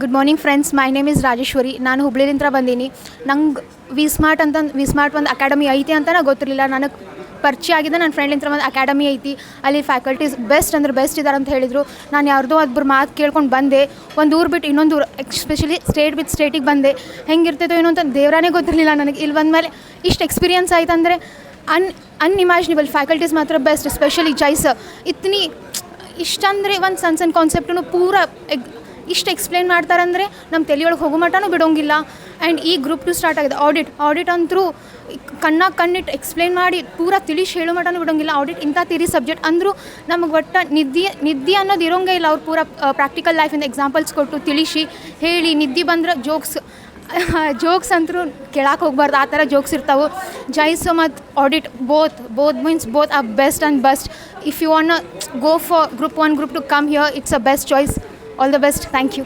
Good morning friends, my name is Rajeshwari. ನಾನು ಹುಬ್ಳಿಲಿಂದ ಬಂದೀನಿ. ನಂಗೆ ವಿ ಸ್ಮಾರ್ಟ್ ಒಂದು ಅಕಾಡೆಮಿ ಐತಿ ಅಂತ ಗೊತ್ತಿರಲಿಲ್ಲ. ನನಗೆ ಪರಿಚಯ ಆಗಿದೆ ನನ್ನ ಫ್ರೆಂಡ್ಲಿಂದ ಒಂದು ಅಕಾಡೆಮಿ ಐತಿ, ಅಲ್ಲಿ ಫ್ಯಾಕಲ್ಟೀಸ್ ಬೆಸ್ಟ್ ಅಂದ್ರೆ ಬೆಸ್ಟ್ ಇದ್ದಾರೆ ಅಂತ ಹೇಳಿದರು. ನಾನು ಯಾರ್ದೋ ಒಬ್ಬರು ಮಾತು ಕೇಳ್ಕೊಂಡು ಬಂದೆ. ಒಂದು ಊರು ಬಿಟ್ಟು ಇನ್ನೊಂದು ಊರು, ಎಸ್ಪೆಷಲಿ ಸ್ಟೇಟ್ ಬಿಟ್ಟು ಸ್ಟೇಟಿಗೆ ಬಂದೆ. ಹೆಂಗಿರ್ತೈತೋ ಏನೋ ಅಂತ ದೇವರಾನೇ ಗೊತ್ತಿರಲಿಲ್ಲ ನನಗೆ. ಇಲ್ಲಿ ಬಂದಮೇಲೆ ಇಷ್ಟು ಎಕ್ಸ್ಪೀರಿಯನ್ಸ್ ಆಯ್ತು ಅಂದರೆ ಅನ್ಇಮ್ಯಾಜಿನೇಬಲ್. ಫ್ಯಾಕಲ್ಟೀಸ್ ಮಾತ್ರ ಬೆಸ್ಟ್, ಎಸ್ಪೆಷಲಿ ಜೈಸ್ ಇತ್ತನಿ ಇಷ್ಟಂದರೆ ಒಂದು ಸಣ್ಣ ಕಾನ್ಸೆಪ್ಟನ್ನು ಪೂರ ಇಷ್ಟು ಎಕ್ಸ್ಪ್ಲೇನ್ ಮಾಡ್ತಾರಂದರೆ ನಮ್ಮ ತಲೆಯೊಳಗೆ ಹೋಗೋ ಮಟ್ಟನೂ ಬಿಡೋಂಗಿಲ್ಲ. ಆ್ಯಂಡ್ ಈ ಗ್ರೂಪ್ 2 ಸ್ಟಾರ್ಟ್ ಆಗಿದೆ. ಆಡಿಟ್ ಅಂತರೂ ಕಣ್ಣಿಟ್ಟು ಎಕ್ಸ್ಪ್ಲೇನ್ ಮಾಡಿ ಪೂರ ತಿಳಿಸಿ ಹೇಳೋ ಮಟ್ಟನೂ ಬಿಡೋಂಗಿಲ್ಲ. ಆಡಿಟ್ ಇಂಥ ತಿರಿ ಸಬ್ಜೆಕ್ಟ್ ಅಂದರೂ ನಮಗೆ ಒಟ್ಟು ನಿದ್ದೆ ಅನ್ನೋದು ಇರೋಂಗೇ ಇಲ್ಲ. ಅವ್ರು ಪೂರ ಪ್ರಾಕ್ಟಿಕಲ್ ಲೈಫಿಂದ ಎಕ್ಸಾಂಪಲ್ಸ್ ಕೊಟ್ಟು ತಿಳಿಸಿ ಹೇಳಿ, ನಿದ್ದೆ ಬಂದ್ರೆ ಜೋಕ್ಸ್ ಅಂತರೂ ಕೇಳಕ್ಕೆ ಹೋಗ್ಬಾರ್ದು, ಆ ಥರ ಜೋಕ್ಸ್ ಇರ್ತಾವೆ. ಜೈಸು ಮತ್ತು audit both means both are best and best. If you want go for group 1 group 2 come here, it's a best choice. All the best. Thank you.